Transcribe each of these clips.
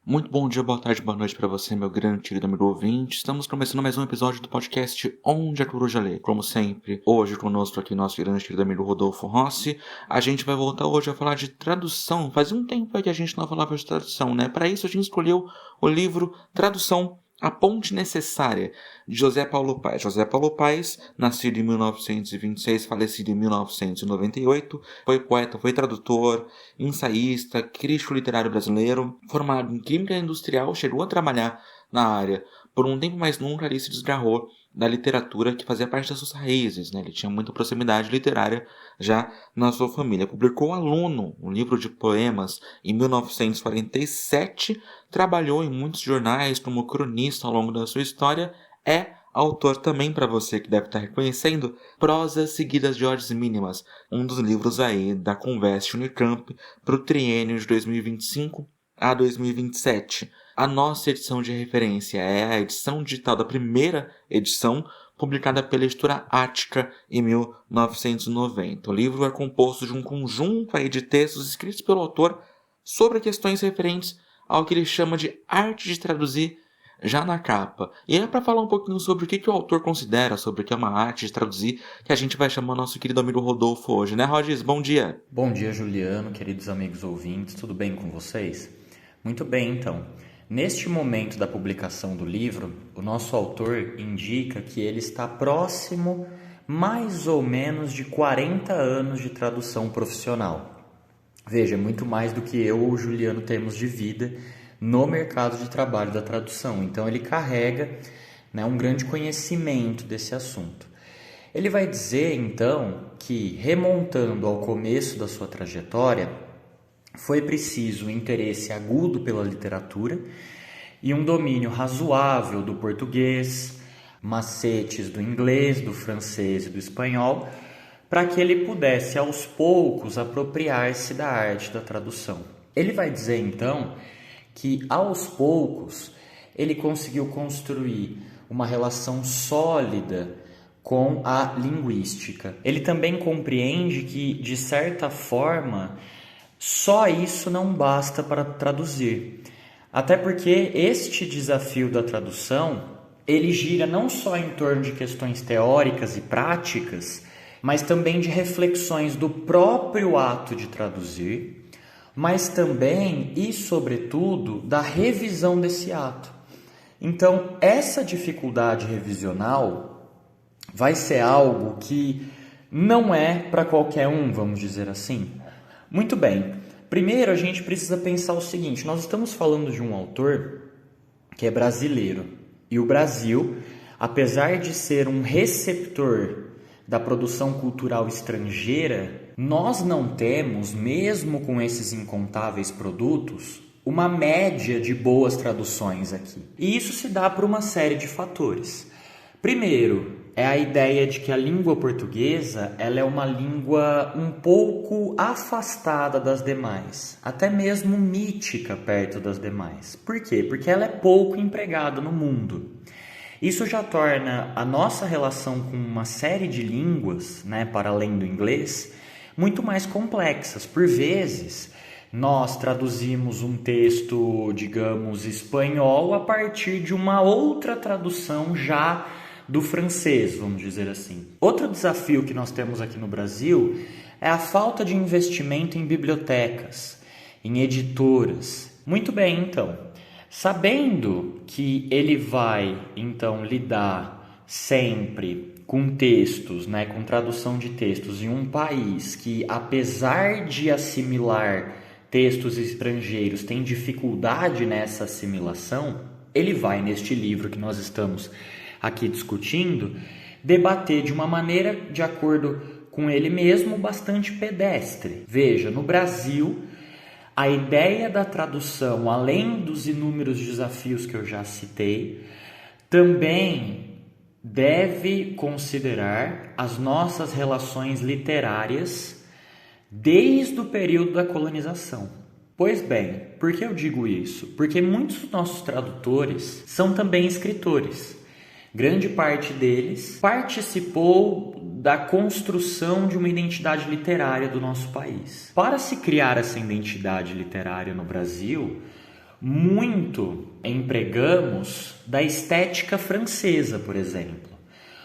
Muito bom dia, boa tarde, boa noite para você, meu grande querido amigo ouvinte. Estamos começando mais um episódio do podcast Onde a Coruja Lê. Como sempre, hoje conosco aqui nosso grande querido amigo Rodolfo Rossi. A gente vai voltar hoje a falar de tradução. Fazia um tempo que a gente não falava de tradução, né? Para isso a gente escolheu o livro Tradução, A Ponte Necessária, de José Paulo Paes. José Paulo Paes, nascido em 1926, falecido em 1998, foi poeta, foi tradutor, ensaísta, crítico literário brasileiro, formado em Química Industrial, chegou a trabalhar na área por um tempo, mas nunca ali se desgarrou da literatura que fazia parte das suas raízes, né? Ele tinha muita proximidade literária já na sua família. Publicou Aluno, um livro de poemas, em 1947, trabalhou em muitos jornais como cronista ao longo da sua história, é autor também, para você que deve estar reconhecendo, Prosas Seguidas de Ordens Mínimas, um dos livros aí da Conveste Unicamp para o triênio de 2025 a 2027. A nossa edição de referência é a edição digital da primeira edição, publicada pela editora Ática em 1990. O livro é composto de um conjunto aí de textos escritos pelo autor sobre questões referentes ao que ele chama de arte de traduzir já na capa. E é para falar um pouquinho sobre o que o autor considera sobre o que é uma arte de traduzir que a gente vai chamar nosso querido amigo Rodolfo hoje, né, Rodis? Bom dia! Bom dia, Juliano, queridos amigos ouvintes, tudo bem com vocês? Muito bem, então. Neste momento da publicação do livro, o nosso autor indica que ele está próximo mais ou menos de 40 anos de tradução profissional. Veja, é muito mais do que eu ou o Juliano temos de vida no mercado de trabalho da tradução. Então ele carrega, um grande conhecimento desse assunto. Ele vai dizer, então, que remontando ao começo da sua trajetória, foi preciso um interesse agudo pela literatura e um domínio razoável do português, macetes do inglês, do francês e do espanhol, para que ele pudesse aos poucos apropriar-se da arte da tradução. Ele vai dizer então que aos poucos ele conseguiu construir uma relação sólida com a linguística. Ele também compreende que, de certa forma, só isso não basta para traduzir. Até porque este desafio da tradução, ele gira não só em torno de questões teóricas e práticas, mas também de reflexões do próprio ato de traduzir, mas também e sobretudo da revisão desse ato. Então, essa dificuldade revisional vai ser algo que não é para qualquer um, vamos dizer assim. Muito bem, primeiro a gente precisa pensar o seguinte, nós estamos falando de um autor que é brasileiro, e o Brasil, apesar de ser um receptor da produção cultural estrangeira, nós não temos, mesmo com esses incontáveis produtos, uma média de boas traduções aqui. E isso se dá por uma série de fatores. Primeiro, é a ideia de que a língua portuguesa ela é uma língua um pouco afastada das demais, até mesmo mítica perto das demais. Por quê? Porque ela é pouco empregada no mundo. Isso já torna a nossa relação com uma série de línguas, para além do inglês, muito mais complexas. Por vezes, nós traduzimos um texto, digamos, espanhol a partir de uma outra tradução já do francês, vamos dizer assim. Outro desafio que nós temos aqui no Brasil é a falta de investimento em bibliotecas, em editoras. Muito bem, então. Sabendo que ele vai, então, lidar sempre com textos, com tradução de textos em um país que, apesar de assimilar textos estrangeiros, tem dificuldade nessa assimilação, ele vai, neste livro que nós estamos aqui discutindo, debater de uma maneira, de acordo com ele mesmo, bastante pedestre. Veja, no Brasil, a ideia da tradução, além dos inúmeros desafios que eu já citei, também deve considerar as nossas relações literárias desde o período da colonização. Pois bem, por que eu digo isso? Porque muitos dos nossos tradutores são também escritores. Grande parte deles participou da construção de uma identidade literária do nosso país. Para se criar essa identidade literária no Brasil, muito empregamos da estética francesa, por exemplo.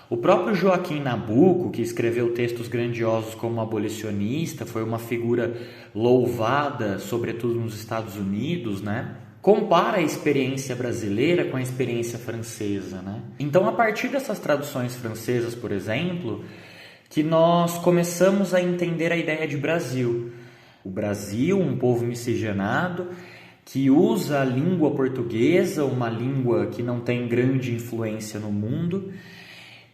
O próprio Joaquim Nabuco, que escreveu textos grandiosos como abolicionista, foi uma figura louvada, sobretudo nos Estados Unidos, né? Compara a experiência brasileira com a experiência francesa, né? Então, a partir dessas traduções francesas, por exemplo, que nós começamos a entender a ideia de Brasil. O Brasil, um povo miscigenado, que usa a língua portuguesa, uma língua que não tem grande influência no mundo,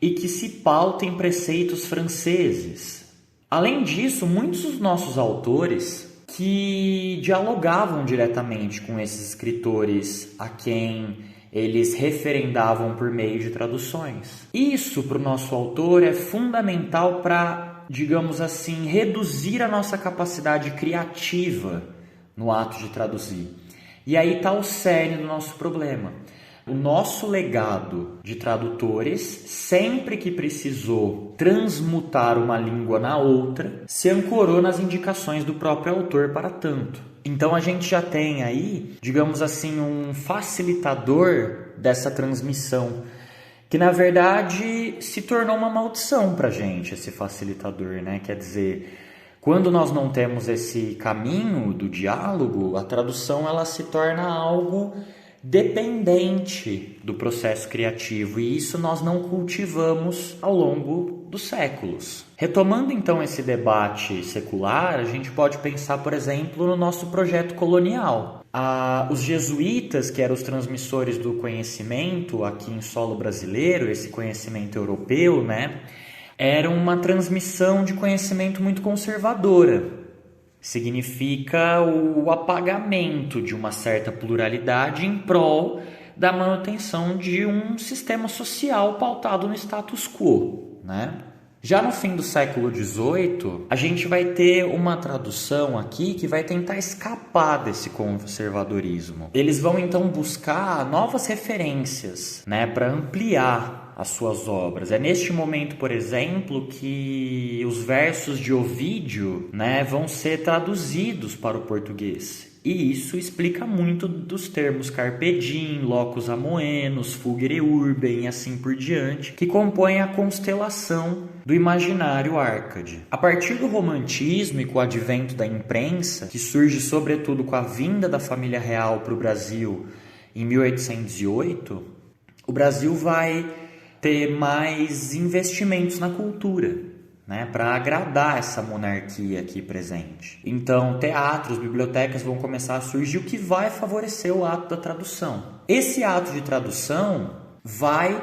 e que se pauta em preceitos franceses. Além disso, muitos dos nossos autores que dialogavam diretamente com esses escritores a quem eles referendavam por meio de traduções. Isso, para o nosso autor, é fundamental para, digamos assim, reduzir a nossa capacidade criativa no ato de traduzir. E aí está o cerne do nosso problema. O nosso legado de tradutores, sempre que precisou transmutar uma língua na outra, se ancorou nas indicações do próprio autor para tanto. Então a gente já tem aí, digamos assim, um facilitador dessa transmissão, que na verdade se tornou uma maldição para a gente, esse facilitador, né? Quer dizer, quando nós não temos esse caminho do diálogo, a tradução ela se torna algo dependente do processo criativo, e isso nós não cultivamos ao longo dos séculos. Retomando então esse debate secular, a gente pode pensar, por exemplo, no nosso projeto colonial. Os jesuítas, que eram os transmissores do conhecimento aqui em solo brasileiro, esse conhecimento europeu, né, era uma transmissão de conhecimento muito conservadora. Significa o apagamento de uma certa pluralidade em prol da manutenção de um sistema social pautado no status quo, né? Já no fim do século XVIII, a gente vai ter uma tradução aqui que vai tentar escapar desse conservadorismo. Eles vão então buscar novas referências, né, para ampliar as suas obras. É neste momento, por exemplo, que os versos de Ovídio, né, vão ser traduzidos para o português. E isso explica muito dos termos carpe diem, locus amoenos, fugere urbem e assim por diante, que compõem a constelação do imaginário Árcade. A partir do romantismo e com o advento da imprensa, que surge sobretudo com a vinda da família real para o Brasil em 1808, o Brasil vai ter mais investimentos na cultura, né, para agradar essa monarquia aqui presente. Então, teatros, bibliotecas vão começar a surgir, o que vai favorecer o ato da tradução. Esse ato de tradução vai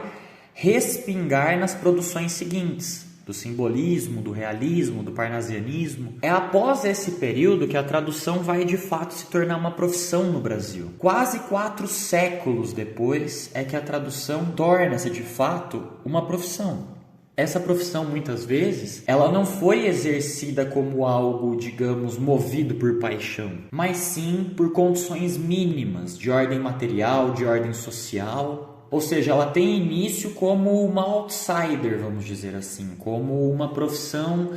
respingar nas produções seguintes, do simbolismo, do realismo, do parnasianismo. É após esse período que a tradução vai de fato se tornar uma profissão no Brasil. Quase 4 séculos depois é que a tradução torna-se de fato uma profissão. Essa profissão, muitas vezes, ela não foi exercida como algo, digamos, movido por paixão, mas sim por condições mínimas, de ordem material, de ordem social. Ou seja, ela tem início como uma outsider, vamos dizer assim, como uma profissão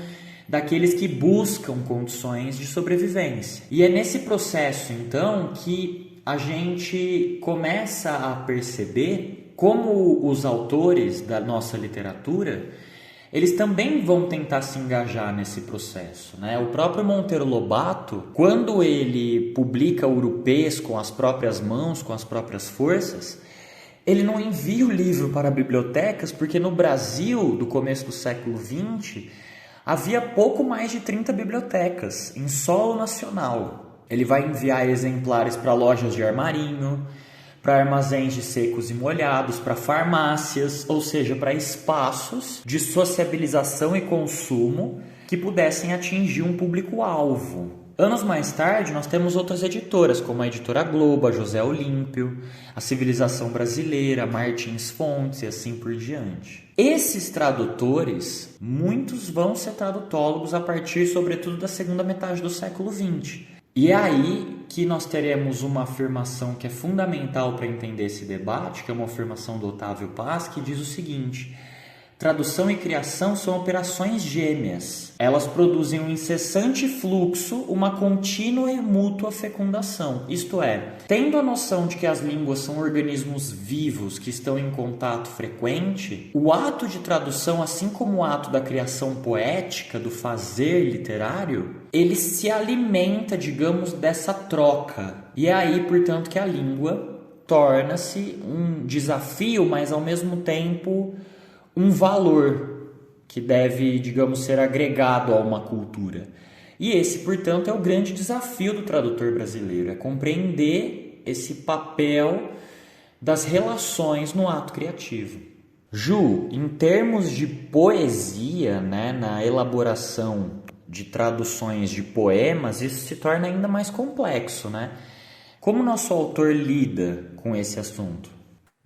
daqueles que buscam condições de sobrevivência. E é nesse processo, então, que a gente começa a perceber como os autores da nossa literatura, eles também vão tentar se engajar nesse processo, né? O próprio Monteiro Lobato, quando ele publica Urupês com as próprias mãos, com as próprias forças, ele não envia o livro para bibliotecas, porque no Brasil, do começo do século XX, havia pouco mais de 30 bibliotecas em solo nacional. Ele vai enviar exemplares para lojas de armarinho, para armazéns de secos e molhados, para farmácias, ou seja, para espaços de sociabilização e consumo que pudessem atingir um público-alvo. Anos mais tarde, nós temos outras editoras, como a Editora Globo, a José Olímpio, a Civilização Brasileira, a Martins Fontes e assim por diante. Esses tradutores, muitos vão ser tradutólogos a partir, sobretudo, da segunda metade do século XX. E é aí que nós teremos uma afirmação que é fundamental para entender esse debate, que é uma afirmação do Otávio Paz, que diz o seguinte: Tradução e criação são operações gêmeas. Elas produzem um incessante fluxo, uma contínua e mútua fecundação. Isto é, tendo a noção de que as línguas são organismos vivos que estão em contato frequente, o ato de tradução, assim como o ato da criação poética, do fazer literário, ele se alimenta, digamos, dessa troca. E é aí, portanto, que a língua torna-se um desafio, mas ao mesmo tempo um valor que deve, digamos, ser agregado a uma cultura. E esse, portanto, é o grande desafio do tradutor brasileiro, é compreender esse papel das relações no ato criativo. Ju, em termos de poesia, né, na elaboração de traduções de poemas, isso se torna ainda mais complexo, né? Como nosso autor lida com esse assunto?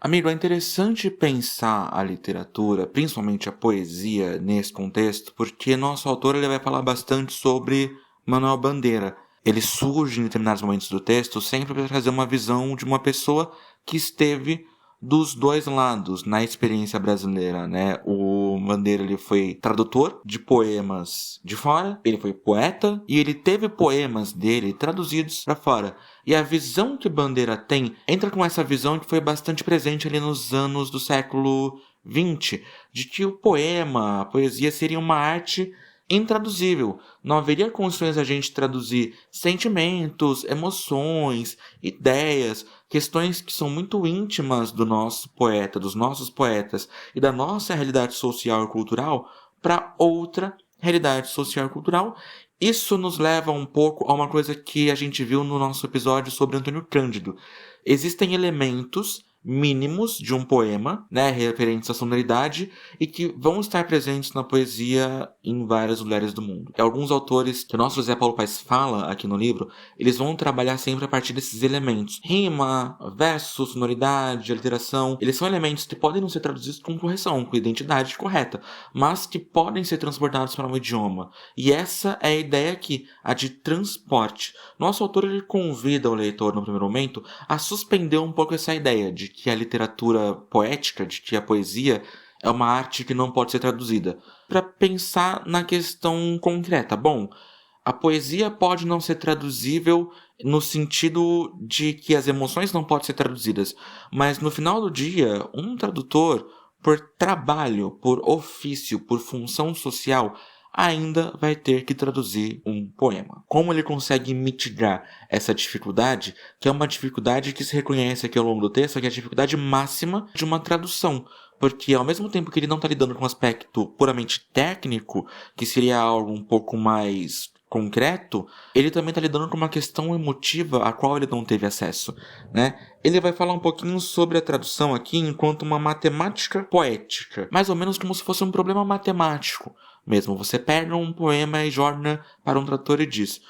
Amigo, é interessante pensar a literatura, principalmente a poesia, nesse contexto, porque nosso autor ele vai falar bastante sobre Manuel Bandeira. Ele surge em determinados momentos do texto sempre para trazer uma visão de uma pessoa que esteve dos dois lados na experiência brasileira, né? O Bandeira ele foi tradutor de poemas de fora, ele foi poeta e ele teve poemas dele traduzidos para fora. E a visão que Bandeira tem entra com essa visão que foi bastante presente ali nos anos do século XX, de que o poema, a poesia seria uma arte intraduzível. Não haveria condições a gente traduzir sentimentos, emoções, ideias, questões que são muito íntimas do nosso poeta, dos nossos poetas e da nossa realidade social e cultural para outra realidade social e cultural. Isso nos leva um pouco a uma coisa que a gente viu no nosso episódio sobre Antônio Cândido. Existem elementos mínimos de um poema, né, referentes à sonoridade, e que vão estar presentes na poesia em vários lugares do mundo. E alguns autores que o nosso José Paulo Paes fala aqui no livro, eles vão trabalhar sempre a partir desses elementos. Rima, verso, sonoridade, aliteração, eles são elementos que podem não ser traduzidos com correção, com identidade correta, mas que podem ser transportados para um idioma. E essa é a ideia aqui, a de transporte. Nosso autor ele convida o leitor, no primeiro momento, a suspender um pouco essa ideia de que a literatura poética, de que a poesia é uma arte que não pode ser traduzida, para pensar na questão concreta. Bom, a poesia pode não ser traduzível no sentido de que as emoções não podem ser traduzidas, mas no final do dia, um tradutor, por trabalho, por ofício, por função social, ainda vai ter que traduzir um poema. Como ele consegue mitigar essa dificuldade, que é uma dificuldade que se reconhece aqui ao longo do texto, que é a dificuldade máxima de uma tradução. Porque ao mesmo tempo que ele não está lidando com um aspecto puramente técnico, que seria algo um pouco mais concreto, ele também está lidando com uma questão emotiva a qual ele não teve acesso, né? Ele vai falar um pouquinho sobre a tradução aqui enquanto uma matemática poética, mais ou menos como se fosse um problema matemático mesmo. Você pega um poema e joga para um tradutor e diz: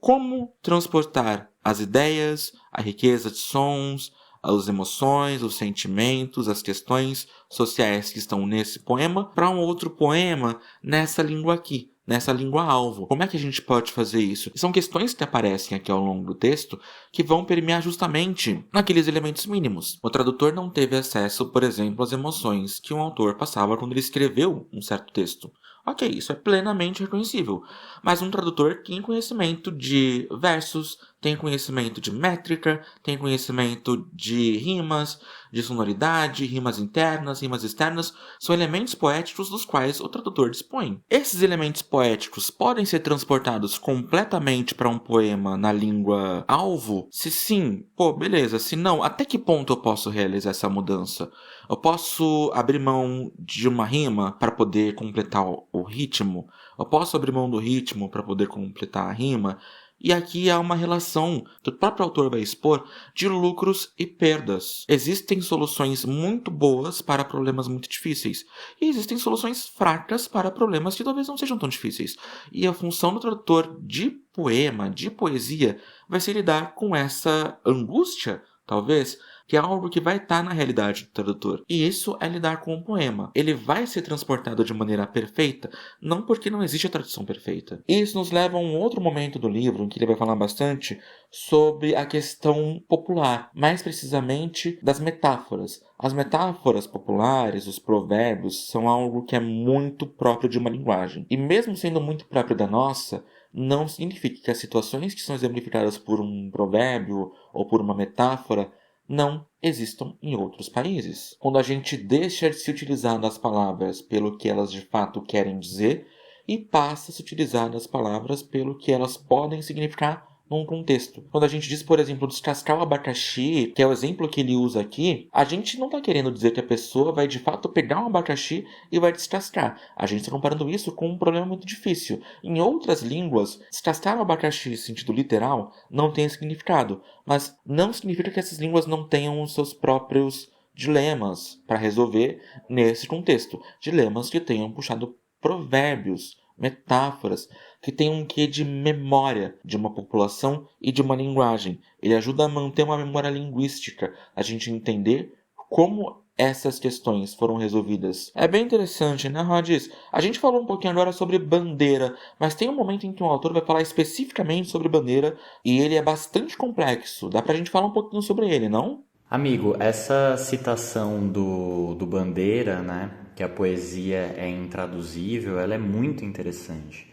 como transportar as ideias, a riqueza de sons, as emoções, os sentimentos, as questões sociais que estão nesse poema para um outro poema nessa língua aqui, nessa língua-alvo. Como é que a gente pode fazer isso? São questões que aparecem aqui ao longo do texto que vão permear justamente naqueles elementos mínimos. O tradutor não teve acesso, por exemplo, às emoções que um autor passava quando ele escreveu um certo texto. Ok, isso é plenamente reconhecível. Mas um tradutor tem conhecimento de versos, tem conhecimento de métrica, tem conhecimento de rimas, de sonoridade, rimas internas, rimas externas. São elementos poéticos dos quais o tradutor dispõe. Esses elementos poéticos podem ser transportados completamente para um poema na língua alvo? Se sim, beleza. Se não, até que ponto eu posso realizar essa mudança? Eu posso abrir mão de uma rima para poder completar o ritmo? Eu posso abrir mão do ritmo para poder completar a rima? E aqui há uma relação que o próprio autor vai expor de lucros e perdas. Existem soluções muito boas para problemas muito difíceis. E existem soluções fracas para problemas que talvez não sejam tão difíceis. E a função do tradutor de poema, de poesia, vai ser lidar com essa angústia, talvez, que é algo que vai estar na realidade do tradutor. E isso é lidar com um poema. Ele vai ser transportado de maneira perfeita, não porque não existe a tradução perfeita. Isso nos leva a um outro momento do livro, em que ele vai falar bastante sobre a questão popular, mais precisamente das metáforas. As metáforas populares, os provérbios, são algo que é muito próprio de uma linguagem. E mesmo sendo muito próprio da nossa, não significa que as situações que são exemplificadas por um provérbio ou por uma metáfora não existam em outros países. Quando a gente deixa de se utilizar das palavras pelo que elas de fato querem dizer e passa a se utilizar das palavras pelo que elas podem significar num contexto. Quando a gente diz, por exemplo, descascar o abacaxi, que é o exemplo que ele usa aqui, a gente não está querendo dizer que a pessoa vai de fato pegar um abacaxi e vai descascar. A gente está comparando isso com um problema muito difícil. Em outras línguas, descascar o abacaxi em sentido literal não tem significado, mas não significa que essas línguas não tenham os seus próprios dilemas para resolver nesse contexto. Dilemas que tenham puxado provérbios, metáforas, que tem um quê de memória de uma população e de uma linguagem. Ele ajuda a manter uma memória linguística, a gente entender como essas questões foram resolvidas. É bem interessante, né, Rodis? A gente falou um pouquinho agora sobre bandeira, mas tem um momento em que um autor vai falar especificamente sobre bandeira e ele é bastante complexo. Dá pra gente falar um pouquinho sobre ele, não? Amigo, essa citação do Bandeira, né, que a poesia é intraduzível, ela é muito interessante.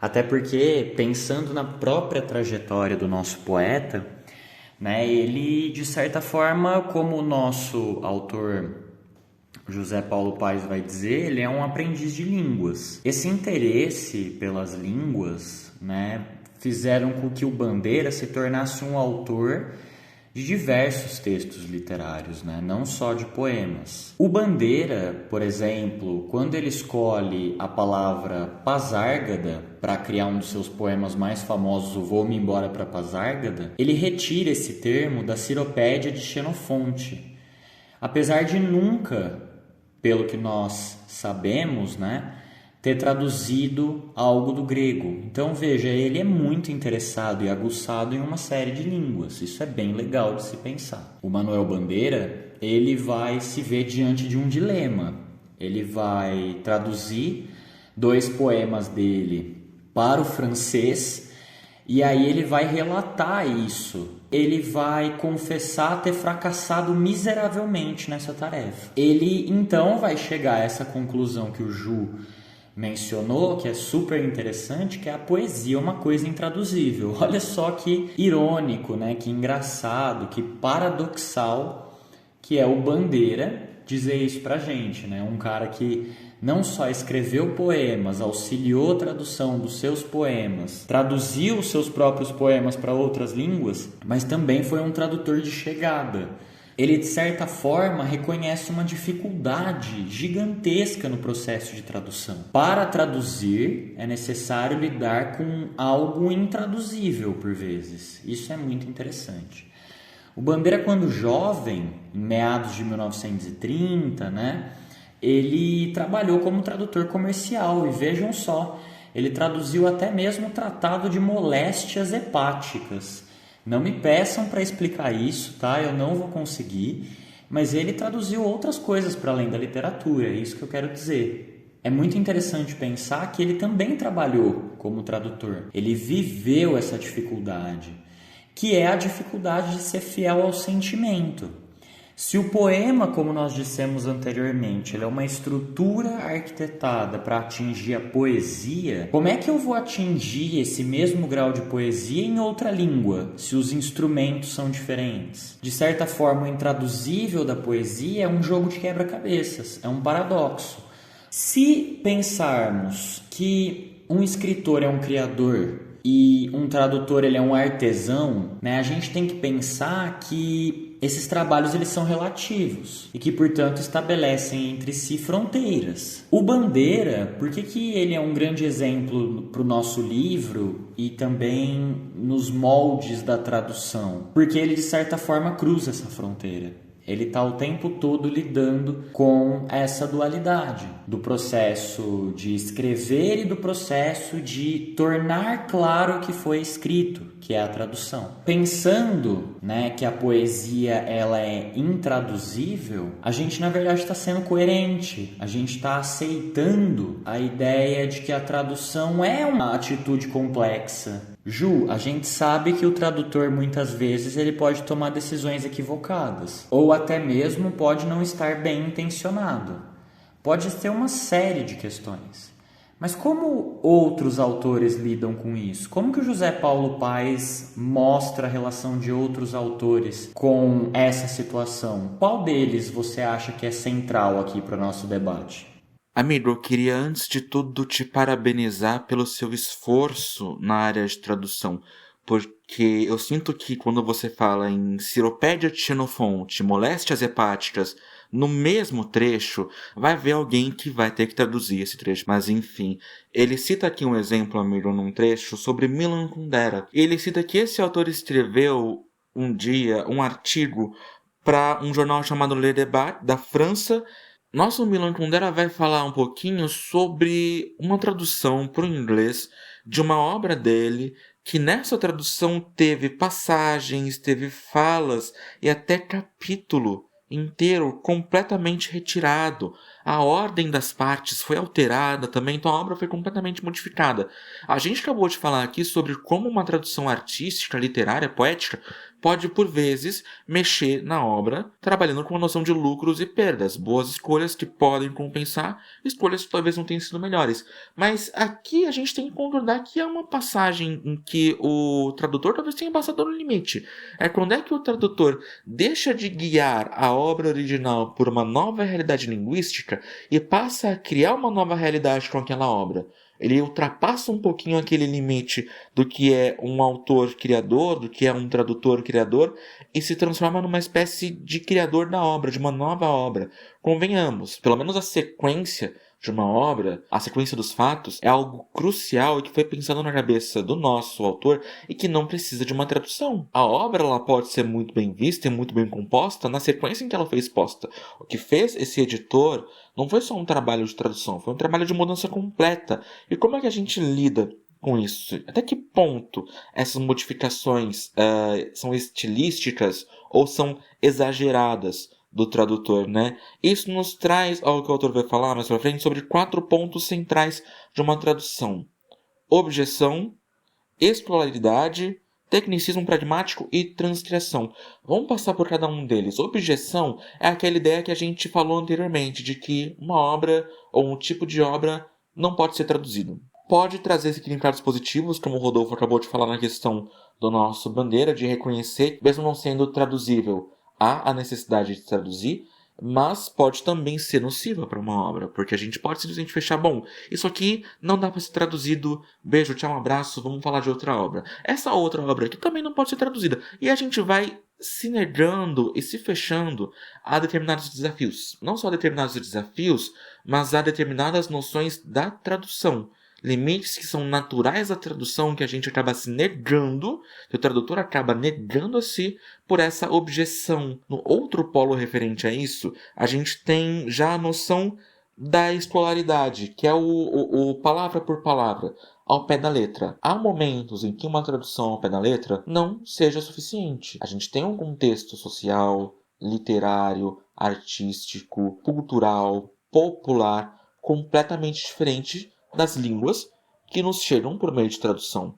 Até porque, pensando na própria trajetória do nosso poeta, né, ele, de certa forma, como o nosso autor José Paulo Paes vai dizer, ele é um aprendiz de línguas. Esse interesse pelas línguas, né, fizeram com que o Bandeira se tornasse um autor de diversos textos literários, né? Não só de poemas. O Bandeira, por exemplo, quando ele escolhe a palavra Pasárgada para criar um dos seus poemas mais famosos, o Vou-me Embora para Pasárgada, ele retira esse termo da Ciropédia de Xenofonte. Apesar de nunca, pelo que nós sabemos, né, ter traduzido algo do grego. Então, veja, ele é muito interessado e aguçado em uma série de línguas. Isso é bem legal de se pensar. O Manuel Bandeira, ele vai se ver diante de um dilema. Ele vai traduzir 2 poemas dele para o francês e aí ele vai relatar isso. Ele vai confessar ter fracassado miseravelmente nessa tarefa. Ele, então, vai chegar a essa conclusão que o Ju mencionou, que é super interessante, que a poesia é uma coisa intraduzível. Olha só que irônico, né? Que engraçado, que paradoxal que é o Bandeira dizer isso pra gente, né? Um cara que não só escreveu poemas, auxiliou a tradução dos seus poemas, traduziu os seus próprios poemas para outras línguas, mas também foi um tradutor de chegada. Ele, de certa forma, reconhece uma dificuldade gigantesca no processo de tradução. Para traduzir, é necessário lidar com algo intraduzível, por vezes. Isso é muito interessante. O Bandeira, quando jovem, em meados de 1930, né, ele trabalhou como tradutor comercial. E vejam só, ele traduziu até mesmo o Tratado de Moléstias Hepáticas. Não me peçam para explicar isso, tá? Eu não vou conseguir. Mas ele traduziu outras coisas para além da literatura, é isso que eu quero dizer. É muito interessante pensar que ele também trabalhou como tradutor. Ele viveu essa dificuldade, que é a dificuldade de ser fiel ao sentimento. Se o poema, como nós dissemos anteriormente, ele é uma estrutura arquitetada para atingir a poesia, como é que eu vou atingir esse mesmo grau de poesia em outra língua, se os instrumentos são diferentes? De certa forma, o intraduzível da poesia é um jogo de quebra-cabeças, é um paradoxo. Se pensarmos que um escritor é um criador e um tradutor ele é um artesão, né, a gente tem que pensar que esses trabalhos eles são relativos e que, portanto, estabelecem entre si fronteiras. O Bandeira, por que ele é um grande exemplo para o nosso livro e também nos moldes da tradução? Porque ele, de certa forma, cruza essa fronteira. Ele está o tempo todo lidando com essa dualidade do processo de escrever e do processo de tornar claro o que foi escrito, que é a tradução. Pensando, que a poesia ela é intraduzível, a gente na verdade está sendo coerente, a gente está aceitando a ideia de que a tradução é uma atitude complexa. Ju, a gente sabe que o tradutor muitas vezes ele pode tomar decisões equivocadas, ou até mesmo pode não estar bem intencionado. Pode ser uma série de questões. Mas como outros autores lidam com isso? Como que o José Paulo Paes mostra a relação de outros autores com essa situação? Qual deles você acha que é central aqui para o nosso debate? Amigo, eu queria antes de tudo te parabenizar pelo seu esforço na área de tradução, porque eu sinto que quando você fala em Ciropédia de Xenofonte, Moléstias hepáticas, no mesmo trecho, vai haver alguém que vai ter que traduzir esse trecho. Mas enfim, ele cita aqui um exemplo, amigo, num trecho sobre Milan Kundera. Ele cita que esse autor escreveu um dia um artigo para um jornal chamado Le Débat, da França. Nosso Milan Kundera vai falar um pouquinho sobre uma tradução para o inglês de uma obra dele, que nessa tradução teve passagens, teve falas e até capítulo inteiro completamente retirado. A ordem das partes foi alterada também, então a obra foi completamente modificada. A gente acabou de falar aqui sobre como uma tradução artística, literária, poética, pode, por vezes, mexer na obra, trabalhando com a noção de lucros e perdas. Boas escolhas que podem compensar, escolhas que talvez não tenham sido melhores. Mas aqui a gente tem que concordar que é uma passagem em que o tradutor talvez tenha passado no limite. É quando é que o tradutor deixa de guiar a obra original por uma nova realidade linguística e passa a criar uma nova realidade com aquela obra. Ele ultrapassa um pouquinho aquele limite do que é um autor criador, do que é um tradutor criador, e se transforma numa espécie de criador da obra, de uma nova obra. Convenhamos, pelo menos a sequência de uma obra, a sequência dos fatos, é algo crucial e que foi pensado na cabeça do nosso autor e que não precisa de uma tradução. A obra ela pode ser muito bem vista e muito bem composta na sequência em que ela foi exposta. O que fez esse editor não foi só um trabalho de tradução, foi um trabalho de mudança completa. E como é que a gente lida com isso? Até que ponto essas modificações são estilísticas ou são exageradas do tradutor, né? Isso nos traz ao que o autor vai falar mais pra frente sobre 4 pontos centrais de uma tradução: objeção, escolaridade, tecnicismo pragmático e transcrição. Vamos passar por cada um deles. Objeção é aquela ideia que a gente falou anteriormente, de que uma obra ou um tipo de obra não pode ser traduzido. Pode trazer significados positivos, como o Rodolfo acabou de falar na questão do nosso bandeira, de reconhecer, mesmo não sendo traduzível, há a necessidade de traduzir, mas pode também ser nociva para uma obra, porque a gente pode simplesmente fechar, bom, isso aqui não dá para ser traduzido, beijo, tchau, um abraço, vamos falar de outra obra. Essa outra obra aqui também não pode ser traduzida. E a gente vai se negando e se fechando a determinados desafios. Não só a determinados desafios, mas a determinadas noções da tradução. Limites que são naturais da tradução, que a gente acaba se negando, que o tradutor acaba negando a si por essa objeção. No outro polo referente a isso, a gente tem já a noção da escolaridade, que é o palavra por palavra, ao pé da letra. Há momentos em que uma tradução ao pé da letra não seja suficiente. A gente tem um contexto social, literário, artístico, cultural, popular, completamente diferente das línguas que nos chegam por meio de tradução.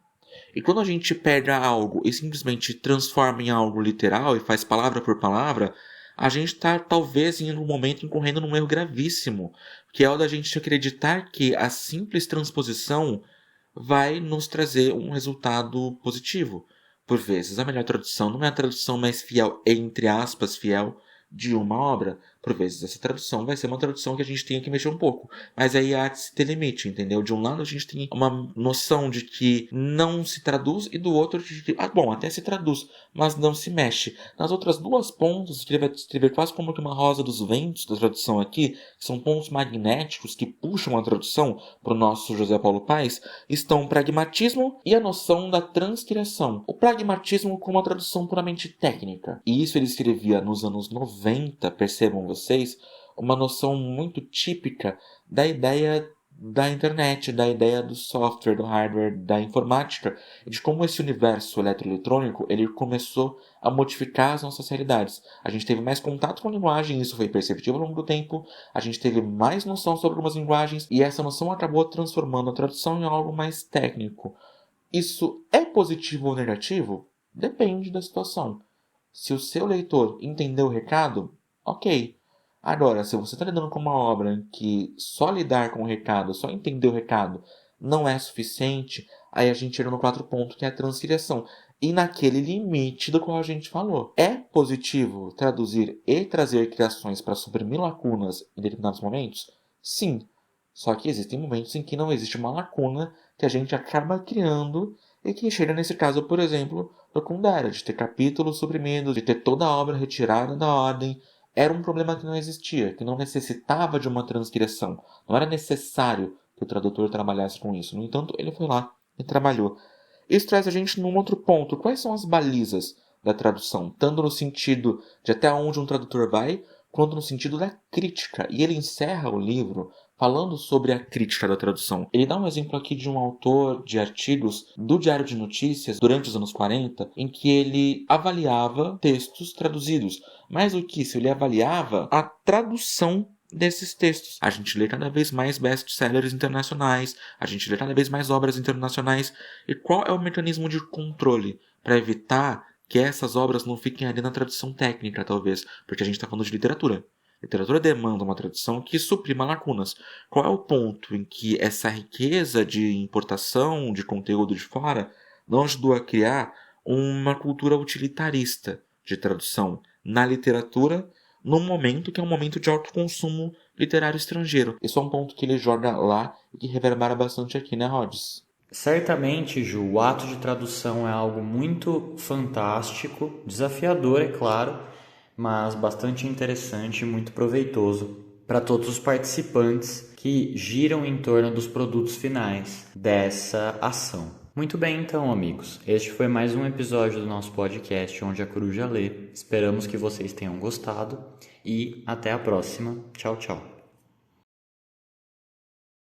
E quando a gente pega algo e simplesmente transforma em algo literal e faz palavra por palavra, a gente está talvez em um momento incorrendo num erro gravíssimo, que é o da gente acreditar que a simples transposição vai nos trazer um resultado positivo. Por vezes, a melhor tradução não é a tradução mais fiel, entre aspas, fiel, de uma obra. Por vezes essa tradução vai ser uma tradução que a gente tenha que mexer um pouco. Mas aí há de se ter limite, entendeu? De um lado a gente tem uma noção de que não se traduz e do outro de que, até se traduz, mas não se mexe. Nas outras duas pontas, ele vai descrever quase como que uma rosa dos ventos da tradução aqui, que são pontos magnéticos que puxam a tradução para o nosso José Paulo Paes, estão o pragmatismo e a noção da transcriação. O pragmatismo como uma tradução puramente técnica. E isso ele escrevia nos anos 90, percebam vocês, uma noção muito típica da ideia da internet, da ideia do software, do hardware, da informática, e de como esse universo eletroeletrônico ele começou a modificar as nossas realidades. A gente teve mais contato com a linguagem, isso foi perceptível ao longo do tempo, a gente teve mais noção sobre algumas linguagens, e essa noção acabou transformando a tradução em algo mais técnico. Isso é positivo ou negativo? Depende da situação. Se o seu leitor entendeu o recado, ok. Agora, se você está lidando com uma obra em que só lidar com o recado, só entender o recado, não é suficiente, aí a gente chega no 4 ponto, que é a transcriação. E naquele limite do qual a gente falou. É positivo traduzir e trazer criações para suprimir lacunas em determinados momentos? Sim. Só que existem momentos em que não existe uma lacuna que a gente acaba criando e que chega nesse caso, por exemplo, do Kundera, de ter capítulos suprimidos, de ter toda a obra retirada da ordem. Era um problema que não existia, que não necessitava de uma transcriação. Não era necessário que o tradutor trabalhasse com isso. No entanto, ele foi lá e trabalhou. Isso traz a gente num outro ponto. Quais são as balizas da tradução? Tanto no sentido de até onde um tradutor vai, quanto no sentido da crítica. E ele encerra o livro falando sobre a crítica da tradução. Ele dá um exemplo aqui de um autor de artigos do Diário de Notícias durante os anos 40, em que ele avaliava textos traduzidos. Mais do que isso, ele avaliava a tradução desses textos. A gente lê cada vez mais best-sellers internacionais, a gente lê cada vez mais obras internacionais. E qual é o mecanismo de controle para evitar que essas obras não fiquem ali na tradução técnica, talvez? Porque a gente está falando de literatura. Literatura demanda uma tradução que suprima lacunas. Qual é o ponto em que essa riqueza de importação de conteúdo de fora não ajudou a criar uma cultura utilitarista de tradução na literatura, num momento que é um momento de alto consumo literário estrangeiro? Esse é um ponto que ele joga lá e que reverbera bastante aqui, né, Rhodes? Certamente, Ju, o ato de tradução é algo muito fantástico, desafiador, é claro, mas bastante interessante e muito proveitoso para todos os participantes que giram em torno dos produtos finais dessa ação. Muito bem, então, amigos. Este foi mais um episódio do nosso podcast Onde a Coruja Lê. Esperamos que vocês tenham gostado e até a próxima. Tchau, tchau.